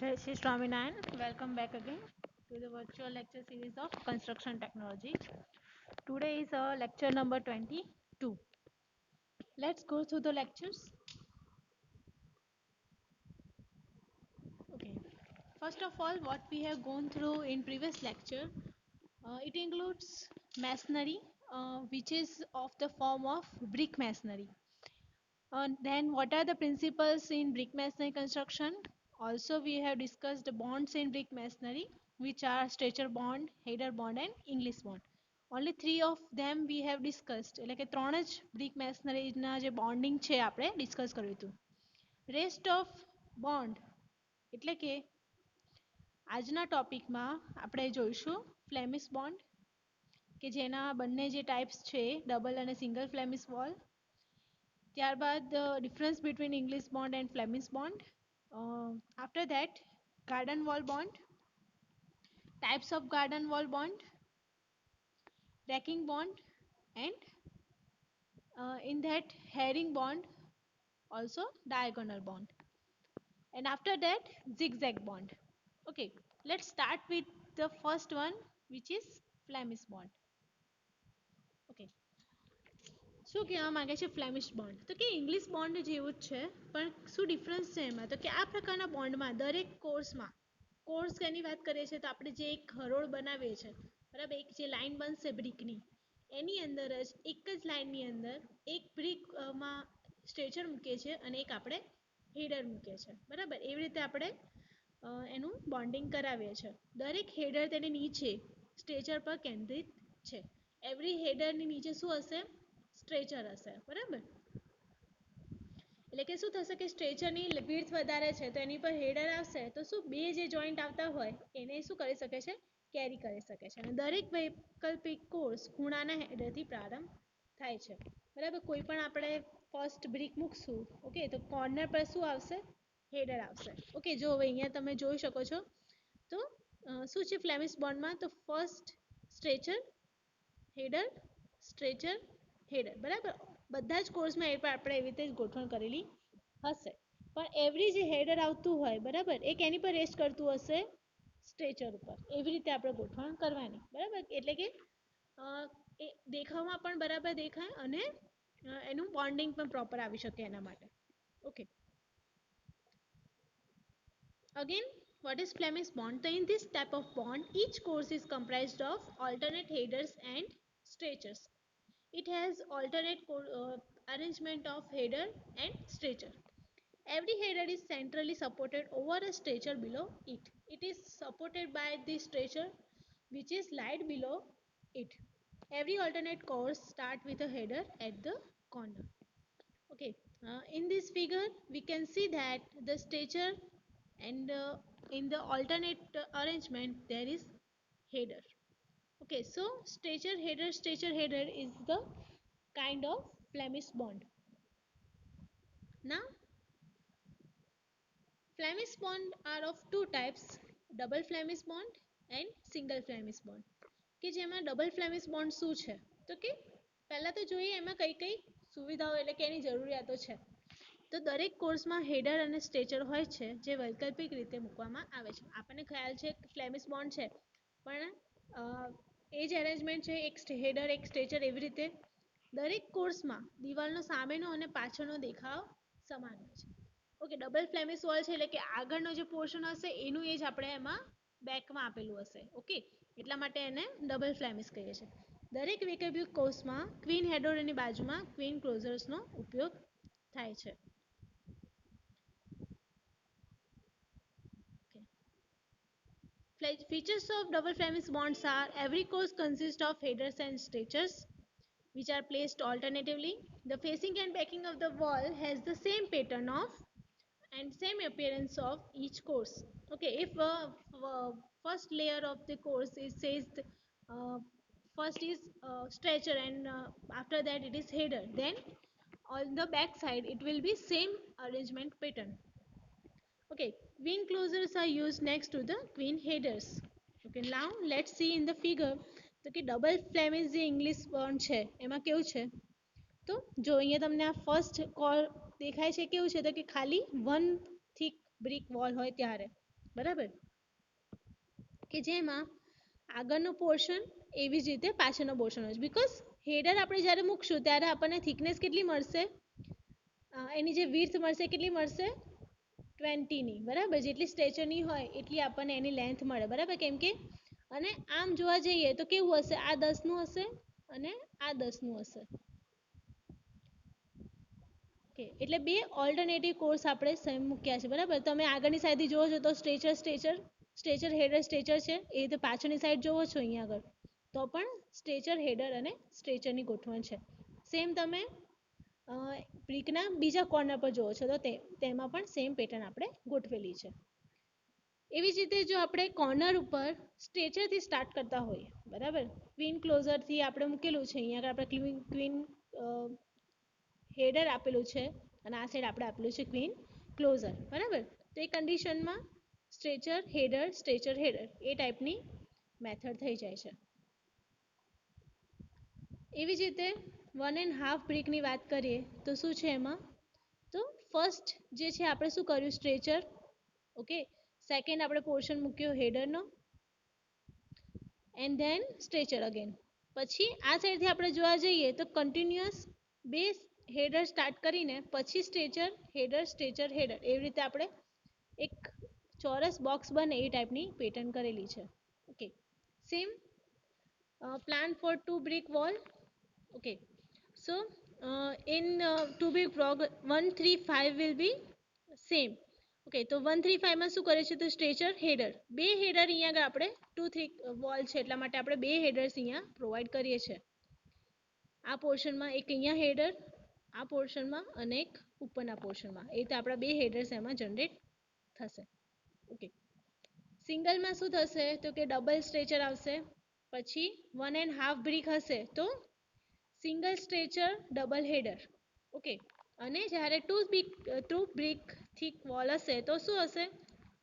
Shri Swaminarayan. Welcome back again to the virtual lecture series of construction technology. Today is lecture number 22. Let's go through the lectures. Okay. First of all, what we have gone through in previous lecture, it includes masonry, which is of the form of brick masonry. Then what are the principles in brick masonry construction? Also, we have discussed the bonds in brick masonry, which are stretcher bond, header bond and English bond. Only three of them we have discussed. એટલે કે ત્રણ જ brick masonry ના જે bonding છે આપણે discuss કર્યું હતું. Rest of bond એટલે કે આજના ટોપિકમાં આપણે જોઈશું ફ્લેમિશ બોન્ડ કે જેના બંને જે ટાઈપ્સ છે ડબલ અને સિંગલ ફ્લેમિશ વોલ. ત્યારબાદ difference between English bond and Flemish bond. After that, garden wall bond, types of garden wall bond, racking bond, and in that herring bond, also diagonal bond. And after that, zigzag bond. Okay, let's start with the first one, which is Flemish bond. Okay. શું કહેવા માંગે છે Flemish bond? તો કે English bond જેવું જ છે, પણ શું ડિફરન્સ છે એમાં? તો કે આ પ્રકારના બોન્ડમાં દરેક કોર્સ એની વાત કરીએ છીએ તો આપણે જે એક હરોળ બનાવીએ છીએ, બરાબર, એક જે લાઈન બનશે બ્રિકની, એની અંદર જ એક જ લાઈનની અંદર એક બ્રિકમાં સ્ટ્રેચર મૂકીએ છીએ અને એક આપણે હેડર મૂકીએ છીએ, બરાબર. એવી રીતે આપણે એનું બોન્ડિંગ કરાવીએ છીએ. દરેક હેડર તેની નીચે સ્ટ્રેચર પર કેન્દ્રિત છે. એવરી હેડરની નીચે શું હશે? સ્ટ્રેચર હશે, બરાબર. એટલે કે શું થશે કે સ્ટ્રેચરની વિડ્થ વધારે છે તો એની પર હેડર આવશે તો શું બે જે જોઈન્ટ આવતા હોય એને શું કરી શકે છે? કેરી કરી શકે છે. અને દરેક વૈકલ્પિક કોર્સ ખૂણાના હેડરથી પ્રારંભ થાય છે, બરાબર. કોઈ પણ આપણે ફર્સ્ટ બ્રિક મૂકશું, ઓકે, તો કોર્નર પર શું આવશે? હેડર આવશે. ઓકે, જો હવે અહીંયા તમે જોઈ શકો છો તો શું છે ફ્લેમિશ બોન્ડમાં? તો first stretcher, header, stretcher, header, બરાબર. બધા જ કોર્સમાં એ પણ આપણે એવી રીતે જ ગોઠવણ કરેલી હશે. પણ એવરી જે હેડર આવતું હોય, બરાબર, એક એની પર રેસ્ટ કરતું હશે સ્ટ્રેચર ઉપર. એવી રીતે આપણે ગોઠવણ કરવાની, બરાબર. એટલે કે એ દેખાવમાં પણ બરાબર દેખાય અને એનું બોન્ડિંગ પણ પ્રોપર આવી શકે એના માટે. Okay, again, what is Flemish bond? So in this type of bond, each course is comprised of alternate headers and stretchers. It has alternate arrangement of header and stretcher. Every header is centrally supported over a stretcher below it. It is supported by the stretcher which is laid below it. Every alternate course start with a header at the corner. Okay, in this figure we can see that the stretcher and in the alternate arrangement there is header. Okay, so stretcher header is the kind of Flemish bond. Now, Flemish bond are of two types, double Flemish bond and single Flemish bond. કે જેમાં double Flemish bond શું છે? તો કે પહેલા તો જોઈએ એમાં કઈ કઈ સુવિધાઓ એટલે કે એની જરૂરિયાતો છે. તો દરેક કોર્સમાં હેડર અને સ્ટ્રેચર હોય છે જે વૈકલ્પિક રીતે મૂકવામાં આવે છે. આપણને ખ્યાલ છે ફ્લેમિશ બોન્ડ છે, પણ એ જ એરેન્જમેન્ટ છે, એક હેડર એક સ્ટ્રેચર, એવી રીતે દરેક કોર્સમાં દિવાલનો સામેનો અને પાછળનો દેખાવ સમાન હોય છે. ઓકે, ડબલ ફ્લેમિશ વોલ છે એટલે કે આગળનો જે પોર્શન હશે એનું એ જ આપણે એમાં બેકમાં આપેલું હશે. ઓકે, એટલા માટે એને ડબલ ફ્લેમિશ કહીએ છીએ. દરેક વૈકલ્પિક કોર્સમાં ક્વીન હેડરોની બાજુમાં ક્વીન ક્લોઝર્સનો ઉપયોગ થાય છે. Features of double Flemish bonds are every course consists of headers and stretchers which are placed alternatively. The facing and backing of the wall has the same pattern of and same appearance of each course. Okay, if first layer of the course is says first is stretcher and after that it is header, then on the back side it will be same arrangement pattern. Okay, queen closures are used next to the queen headers. Okay, now let's see in the figure. તો કે double Flemish જે English bond છે એમાં કેવું છે? તો જો અહીંયા તમને આ ફર્સ્ટ કોલ દેખાય છે કેવું છે? તો કે ખાલી વન થિક બ્રિક વોલ હોય ત્યારે. બરાબર, કે જેમાં આગળનો પોર્શન એવી જ રીતે પાછળનો પોર્શન હોય છે. બીકોઝ હેડર આપણે જ્યારે મૂકશું ત્યારે આપણને થિકનેસ કેટલી મળશે, એની જે વિડ્થ મળશે કેટલી મળશે 20 ની, બરાબર, જેટલી સ્ટ્રેચરની હોય એટલી આપણને એની લેન્થ મળે, બરાબર. કેમ કે અને આમ જોવા જઈએ તો કેવું હશે, આ 10 નું હશે અને આ 10 નું હશે. એટલે બે ઓલ્ટરનેટિવ કોર્સ આપણે સેમ મૂક્યા છે, બરાબર. તમે આગળની સાઈડથી જોવો છો તો સ્ટ્રેચર હેડર સ્ટ્રેચર છે, એ રીતે પાછળની સાઈડ જોવો છો અહીંયા આગળ તો પણ સ્ટ્રેચર હેડર અને સ્ટ્રેચરની ગોઠવણ છે. સેમ તમે બ્રિકના બીજા કોર્નર પર જોવો છો તો તેમાં પણ સેમ પેટર્ન આપણે ગોઠવેલી છે. એવી જ રીતે જો આપણે કોર્નર ઉપર સ્ટ્રેચરથી સ્ટાર્ટ કરતા હોઈએ, બરાબર, ક્વીન ક્લોઝરથી આપણે મૂકેલું છે, અહીંયા આગળ આપણે ક્વીન હેડર આપેલું છે અને આ સાઈડ આપણે આપેલું છે ક્વીન ક્લોઝર, બરાબર. તો એ કન્ડિશનમાં સ્ટ્રેચર હેડર એ ટાઈપની મેથડ થઈ જાય છે. એવી જ રીતે 1.5 બ્રિકની વાત કરીએ તો શું છે એમાં, તો ફર્સ્ટ જે છે આપણે શું કર્યું, સ્ટ્રેચર, ઓકે. સેકન્ડ આપણે પોર્શન મૂક્યો હેડરનો એન્ડ ધેન સ્ટ્રેચર અગેન. પછી આ સાઈડથી આપણે જોવા જઈએ તો કન્ટિન્યુઅસ બે હેડર સ્ટાર્ટ કરીને પછી સ્ટ્રેચર હેડર એવી રીતે આપણે એક ચોરસ બોક્સ બને એ ટાઈપની પેટર્ન કરેલી છે. Okay, same plan for 2 brick wall. Okay, so in 2 brick block 135 will be same. Okay, તો 135 માં શું કરે છે તો સ્ટ્રેચર હેડર, બે હેડર અહીંયા આગળ આપણે 2 થિક વોલ છે એટલા માટે આપણે બે હેડર્સ અહીંયા પ્રોવાઈડ કરીએ છીએ. આ પોર્શનમાં એક અહીંયા હેડર, આ પોર્શનમાં અને એક ઉપરના પોર્શનમાં, એ રીતે આપણા બે હેડર્સ એમાં જનરેટ થશે. ઓકે, સિંગલમાં શું થશે તો કે ડબલ સ્ટ્રેચર આવશે, પછી 1.5 બ્રિક હશે તો single stretcher double header. Okay, અને જ્યારે 2 બ્રિક થિક વોલ હશે તો શું હશે,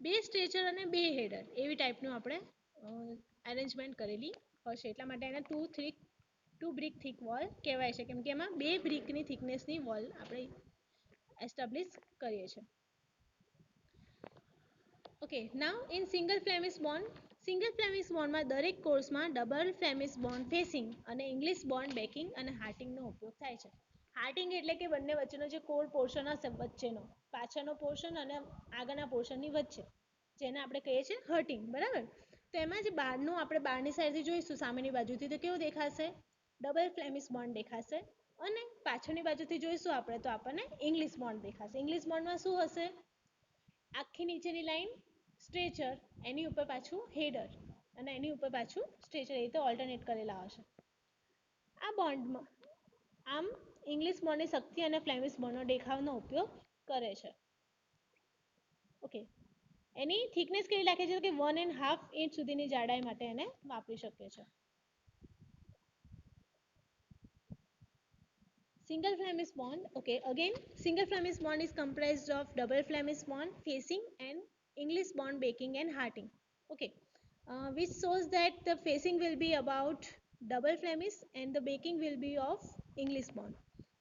બે સ્ટ્રેચર અને બે હેડર એવી ટાઈપનું આપણે અરેન્જમેન્ટ કરેલી હશે, એટલા માટે એને 2 બ્રિક થિક વોલ કહેવાય છે, કેમ કે એમાં બે બ્રિકની થિકનેસની વોલ આપણે એસ્ટાબ્લિશ કરીએ છીએ. Okay, now in single Flemish બોન્ડમાં દરેક કોર્સમાં ડબલ ફ્લેમિશ બોન્ડ ફેસિંગ અને ઇંગ્લિશ બોન્ડ બેકિંગ અને હાર્ટિંગનો ઉપયોગ થાય છે. હાર્ટિંગ એટલે કે બંને વચ્ચેનો જે કોર પોર્શન હશે, વચ્ચેનો પાછળનો પોર્શન અને આગળના પોર્શનની વચ્ચે, જેને આપણે કહીએ છીએ હર્ટિંગ, બરાબર. તો એમાં જે બહારનું આપણે બહારની સાઈડથી જોઈશું સામેની બાજુથી તો કેવું દેખાશે, ડબલ ફ્લેમિશ બોન્ડ દેખાશે, અને પાછળની બાજુથી જોઈશું આપણે તો આપણને ઇંગ્લિશ બોન્ડ દેખાશે. ઇંગ્લિશ બોન્ડમાં શું હશે, આખી નીચેની લાઈન સ્ટ્રેચર, એની ઉપર પાછું હેડર અને એની ઉપર પાછું સ્ટ્રેચર, એ રીતે ઓલ્ટરનેટ કરેલા હશે. આ બોન્ડમાં આમ ઇંગ્લિશ બોન્ડની શક્તિ અને ફ્લેમિશ બોન્ડનો દેખાવનો ઉપયોગ કરે છે. ઓકે, એની થિકનેસ કેવી રાખે છે કે 1.5 ઇંચ સુધીની જાડાઈ માટે એને વાપરી શકે છે. Single Flemish bond. Okay, again, single Flemish bond is comprised of double Flemish bond facing and English bond baking and hearting. Okay, which shows that the facing will be about double Flemish and the baking will be of English bond.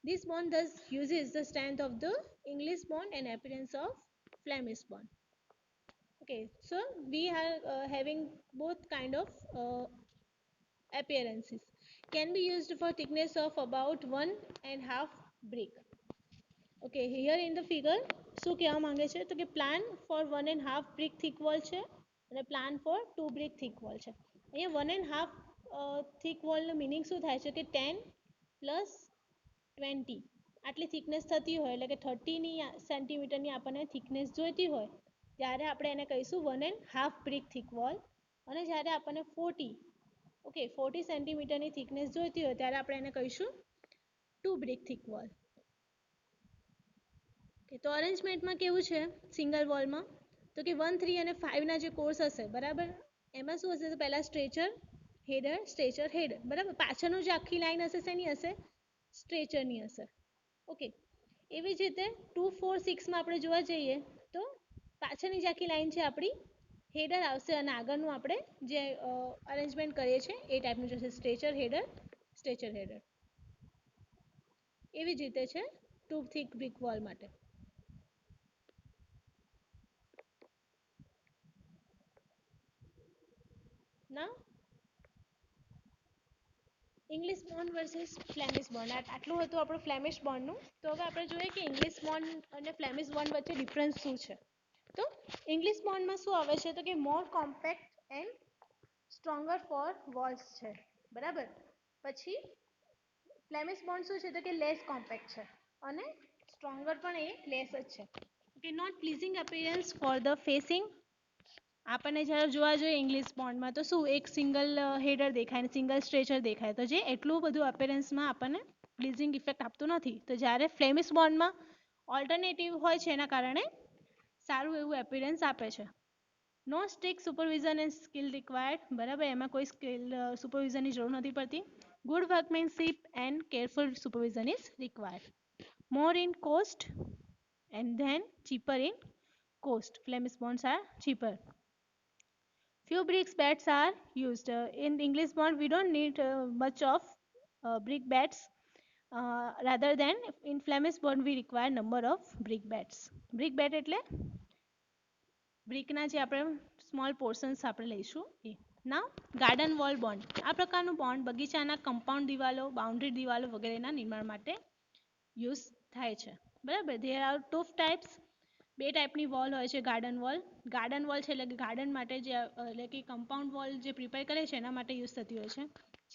This bond thus uses the strength of the English bond and appearance of Flemish bond. Okay, so we are having both kind of appearances. Can be used for thickness of about 1.5 brick. Okay, here in the figure શું કહેવા માંગે છે તો કે plan four 1.5 brick thick wall છે અને plan four 2 brick thick wall છે. અહીંયા 1.5 thick wall નું મીનિંગ શું થાય છે કે 10 પ્લસ 20 આટલી થિકનેસ થતી હોય, એટલે કે 30 સેન્ટીમીટરની આપણને થિકનેસ જોઈતી હોય ત્યારે આપણે એને કહીશું 1.5 brick thick wall, અને જ્યારે આપણને 40 સેન્ટીમીટરની થિકનેસ જોઈતી હોય ત્યારે આપણે એને કહીશું 2 brick thick wall. તો અરેન્જમેન્ટમાં કેવું છે સિંગલ વોલમાં તો કે 1, 3 અને 5 ના જે કોર્સ હશે, બરાબર, એમાં શું હશે તો પહેલા સ્ટ્રેચર હેડર, બરાબર. પાછળનું જે આખી લાઈન હશે શેની હશે, સ્ટ્રેચરની હશે. ઓકે, એવી જ રીતે 2, 4, 6માં આપણે જોવા જઈએ તો પાછળની જે આખી લાઈન છે આપણી હેડર આવશે અને આગળનું આપણે જે અરેન્જમેન્ટ કરીએ છીએ એ ટાઈપનું જશે, સ્ટ્રેચર હેડર. એવી જ રીતે છે 2 thick brick wall માટે. ના English bond versus Flemish bond આટલું હતું આપણું ફ્લેમિશ બોન્ડનું. તો હવે આપણે જોઈએ કે ઇંગ્લિશ બોન્ડ અને ફ્લેમિશ બોન્ડ વચ્ચે ડિફરન્સ શું છે. તો ઇંગ્લિશ બોન્ડમાં શું આવે છે તો કે more compact and stronger for walls છે, બરાબર. પછી ફ્લેમિશ બોન્ડ શું છે તો કે લેસ કોમ્પેક્ટ છે અને સ્ટ્રોંગર પણ એ લેસ જ છે. કે not pleasing appearance for the facing. આપણને જ્યારે જોવા જોઈએ ઇંગ્લિશ બોન્ડમાં તો શું એક સિંગલ હેડર દેખાય ને સિંગલ સ્ટ્રેચર દેખાય, તો જે એટલું બધું અપેરન્સમાં આપણને પ્લીઝિંગ ઇફેક્ટ આપતું નથી. તો જ્યારે ફ્લેમિશ બોન્ડમાં ઓલ્ટરનેટિવ હોય છે એના કારણે સારું એવું એપિરન્સ આપે છે. No strict supervision and skill required, બરાબર, એમાં કોઈ સ્કિલ સુપરવિઝનની જરૂર નથી પડતી. Good workmanship and careful supervision is required. More in cost and then cheaper in cost. Flemish bonds are cheaper. Few bricks bats are used. In English bond, we don't need much of brick bats. Rather than in Flemish bond, we require number of brick bats. Brick bat એટલે બ્રિકના જે આપણે small portions આપણે લઈશું એ. નાવ garden wall bond. આ પ્રકારનું bond બગીચાના compound દિવાલો, boundary દિવાલો વગેરેના નિર્માણ માટે યુઝ થાય છે, બરાબર. There are two types. બે ટાઈપની વોલ હોય છે ગાર્ડન વોલ. ગાર્ડન વોલ છે એટલે કે ગાર્ડન માટે જે એટલે કે કમ્પાઉન્ડ વોલ જે પ્રિપેર કરે છે એના માટે યુઝ થતી હોય છે.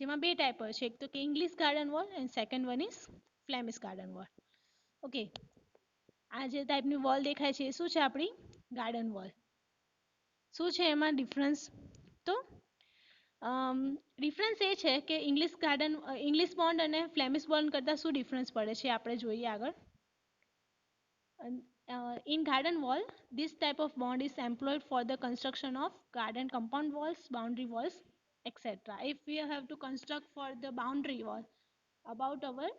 જેમાં બે ટાઈપ હોય છે, એક તો કે English garden wall and second one is Flemish garden wall. Okay, આ જે ટાઈપની વોલ દેખાય છે એ શું છે આપણી ગાર્ડન વોલ. શું છે એમાં ડિફરન્સ? તો ડિફરન્સ એ છે કે ઇંગ્લિશ બોન્ડ અને ફ્લેમિશ બોન્ડ કરતાં શું ડિફરન્સ પડે છે આપણે જોઈએ આગળ. In garden wall, this type of bond is employed for the construction of garden compound walls, boundary walls, etc. If we have to construct for the boundary wall about our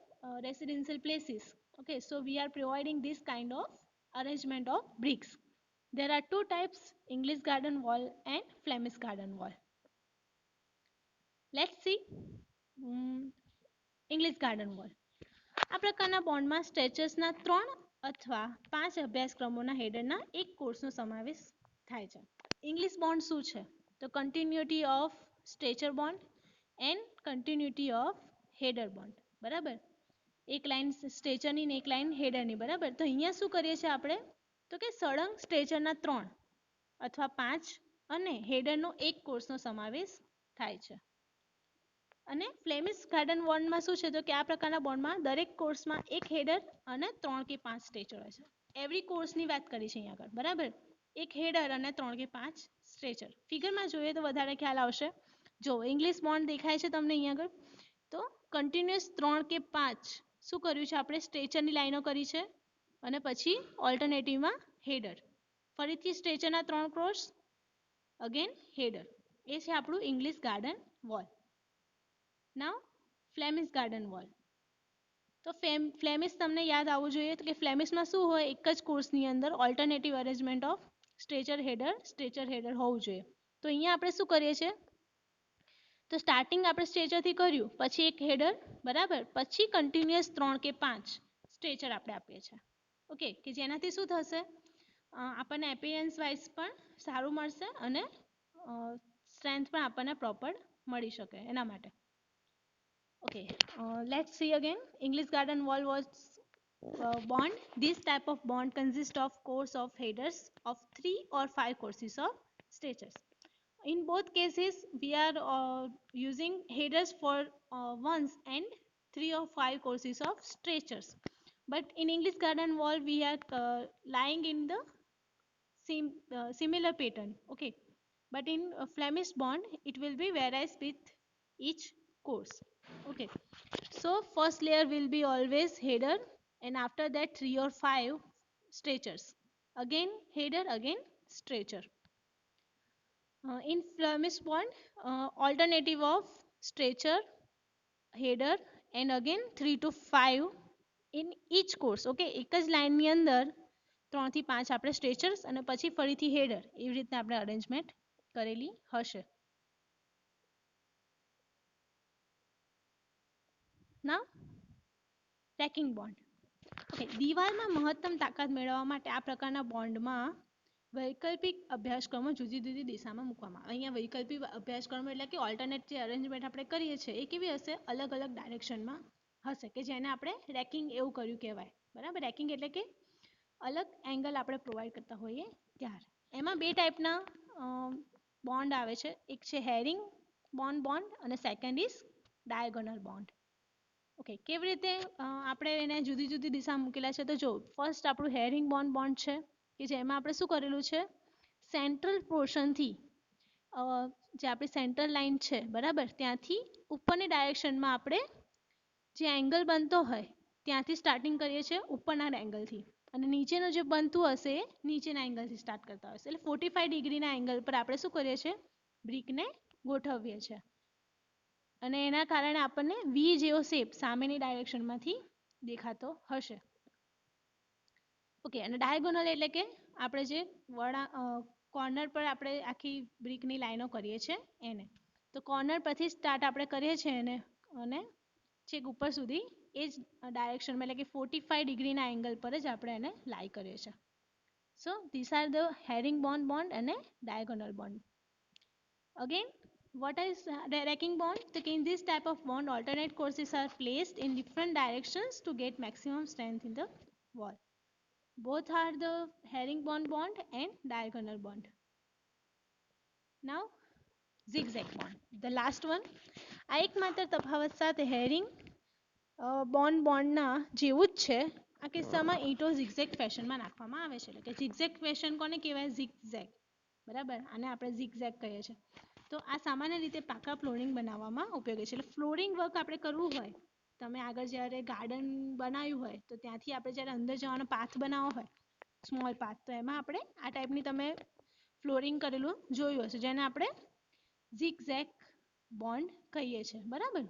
residential places, okay, so we are providing this kind of arrangement of bricks. There are two types, English garden wall and Flemish garden wall. Let's see English garden wall. આ પ્રકારના બોન્ડમાં સ્ટ્રેચર્સના 3 અથવા 5 અભ્યાસક્રમોના હેડરના એક કોર્સનો સમાવેશ થાય છે. English bond શું છે? તો continuity of stretcher bond and continuity of header bond, બરાબર. એક લાઇન સ્ટ્રેચરની ને એક લાઇન હેડરની, બરાબર. તો અહીંયા શું કરીએ છીએ આપણે તો કે સળંગ સ્ટ્રેચરના 3 અથવા 5 અને હેડરનો એક કોર્સનો સમાવેશ થાય છે. અને ફ્લેમિશ ગાર્ડન બોન્ડમાં શું છે તો કે આ પ્રકારના બોન્ડમાં દરેક કોર્સમાં એક હેડર અને 3 કે 5 સ્ટ્રેચર હોય છે. એવરી કોર્સની વાત કરી છે અહીંયા આગળ, બરાબર. એક હેડર અને 3 કે 5 સ્ટ્રેચર. ફિગરમાં જોઈએ તો વધારે ખ્યાલ આવશે. જો ઇંગ્લિશ બોન્ડ દેખાય છે તમને અહીંયા આગળ, તો કન્ટિન્યુઅસ 3 કે 5 શું કર્યું છે આપણે સ્ટ્રેચરની લાઈનો કરી છે અને પછી ઓલ્ટરનેટિવમાં હેડર, ફરીથી સ્ટ્રેચરના 3 ક્રોસ, અગેન હેડર. એ છે આપણું ઇંગ્લિશ ગાર્ડન વોલ. નાવ ફ્લેમિશ ગાર્ડન વોલ. તો ફ્લેમિશ તમને યાદ આવવું જોઈએ તો કે ફ્લેમિશમાં શું હોય, એક જ કોર્સની અંદર alternative arrangement of stretcher header હોવું જોઈએ. તો અહીંયા આપણે શું કરીએ છીએ તો સ્ટાર્ટિંગ આપણે સ્ટ્રેચરથી કર્યું, પછી એક હેડર, બરાબર, પછી કન્ટિન્યુઅસ 3 કે 5 સ્ટ્રેચર આપણે આપીએ છીએ. ઓકે, કે જેનાથી શું થશે આપણને એપિયરન્સ વાઇઝ પણ સારું મળશે અને સ્ટ્રેન્થ પણ આપણને પ્રોપર મળી શકે એના માટે. Okay, let's see again. English garden wall was bond. This type of bond consists of course of headers of 3 or 5 courses of stretchers. In both cases, we are using headers for ones and 3 or 5 courses of stretchers. But in English garden wall, we are lying in the similar pattern. Okay, but in Flemish bond, it will be varies with each course. Okay, so first layer will be always header and after that 3 or 5 stretchers, again header, again stretcher. In Flemish bond, alternative of stretcher, header and again 3 to 5 in each course. Okay, એક જ લાઇનની અંદર 3 થી 5 આપણે સ્ટ્રેચર્સ અને પછી ફરીથી header, એવી રીતના આપણે અરેન્જમેન્ટ કરેલી હશે. Now રેકિંગ bond. ઓકે, દિવાલમાં મહત્તમ તાકાત મેળવવા માટે આ પ્રકારના બોન્ડમાં વૈકલ્પિક અભ્યાસક્રમો જુદી જુદી દિશામાં મૂકવામાં આવે. અહીંયા વૈકલ્પિક અભ્યાસક્રમો એટલે કે ઓલ્ટરનેટ જે અરેન્જમેન્ટ આપણે કરીએ છીએ એ કેવી હશે, અલગ અલગ ડાયરેક્શનમાં હશે, કે જેને આપણે રેકિંગ એવું કર્યું કહેવાય. બરાબર, રેકિંગ એટલે કે અલગ એંગલ આપણે પ્રોવાઈડ કરતા હોઈએ ત્યારે. એમાં બે ટાઈપના બોન્ડ આવે છે, એક છે હેરિંગ બોન્ડ અને second is diagonal bond. Okay, કેવી રીતે આપણે એને જુદી જુદી દિશા મૂકેલા છે તો જો ફર્સ્ટ આપણું હેરિંગ બોન્ડ છે કે જેમાં આપણે શું કરેલું છે, સેન્ટ્રલ પોર્શનથી જે આપણી સેન્ટ્રલ લાઇન છે બરાબર, ત્યાંથી ઉપરની ડાયરેક્શનમાં આપણે જે એંગલ બનતો હોય ત્યાંથી સ્ટાર્ટિંગ કરીએ છીએ ઉપરના એંગલથી, અને નીચેનું જે બનતું હશે એ નીચેના એંગલથી સ્ટાર્ટ કરતા હોય છે. એટલે 45 ડિગ્રીના એંગલ પર આપણે શું કરીએ છીએ, બ્રિકને ગોઠવીએ છીએ, અને એના કારણે આપણને વી જેવો શેપ સામેની ડાયરેક્શનમાંથી દેખાતો હશે. ઓકે, અને ડાયગોનલ એટલે કે આપણે જે કોર્નર પર આપણે આખી બ્રિકની લાઈનો કરીએ છીએ એને, તો કોર્નર પરથી સ્ટાર્ટ આપણે કરીએ છીએ એને, અને છેક ઉપર સુધી એ જ ડાયરેક્શનમાં એટલે કે 45 ડિગ્રીના એંગલ પર જ આપણે એને લાઈ કરીએ છીએ. So this are the hearing bond અને diagonal bond. Again, what is racking bond? In this type of bond, alternate courses are placed in different directions to get maximum strength in the wall. Both are the herringbone bond and diagonal bond. Now, zigzag bond, the last one. આ એકમાત્ર તફાવત સાથે hearing બોન્ડના જેવું જ છે. આ કિસ્સામાં ઈંટો zigzag ફેશનમાં નાખવામાં આવે છે, એટલે કે ઝિગઝેગ ફેશન કોને કહેવાય, ઝિગઝેગ. બરાબર, આને આપણે ઝિગઝેગ કહીએ છીએ. તો આ સામાન્ય રીતે પાકા ફ્લોરિંગ બનાવવામાં ઉપયોગી છે. એટલે ફ્લોરિંગ વર્ક આપણે કરવું હોય, તમે આગળ જ્યારે ગાર્ડન બનાવ્યું હોય તો ત્યાંથી આપણે જ્યારે અંદર જવાનો પાથ બનાવવો હોય, સ્મોલ પાથ, તો એમાં આપણે આ ટાઈપની તમે ફ્લોરિંગ કરેલું જોયું હશે, જેને આપણે ઝિગઝેગ બોન્ડ કહીએ છીએ. બરાબર,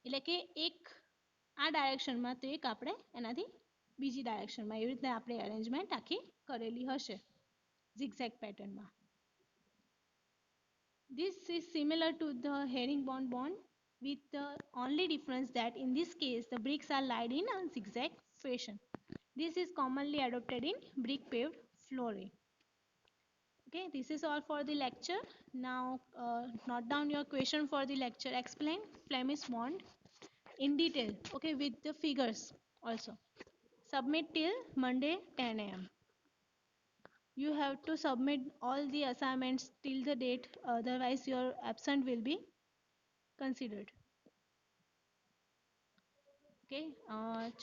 એટલે કે એક આ ડાયરેક્શનમાં તો એક આપણે એનાથી બીજી ડાયરેક્શનમાં એવી રીતે આપણે અરેન્જમેન્ટ આખી કરેલી હશે zigzag પેટર્નમાં. This is similar to the herringbone bond with the only difference that in this case the bricks are laid in a zigzag fashion. This is commonly adopted in brick paved flooring. Okay, this is all for the lecture. Now note down your question for the lecture. Explain Flemish bond in detail, okay, with the figures also. Submit till Monday 10 a.m. You have to submit all the assignments till the date, otherwise your absent will be considered. Okay,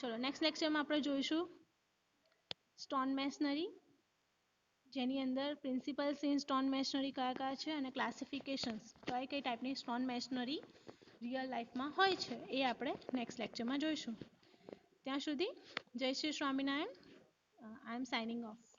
ચલો next લેક્ચરમાં આપણે જોઈશું stone મેસનરી, જેની અંદર principles in stone મેસનરી કયા કયા છે અને ક્લાસિફિકેશન્સ કઈ કઈ ટાઈપની સ્ટોન મેસનરી રિયલ લાઈફમાં હોય છે એ આપણે નેક્સ્ટ લેક્ચરમાં જોઈશું. ત્યાં સુધી જય શ્રી સ્વામિનારાયણ. આઈ એમ સાઇનિંગ ઓફ.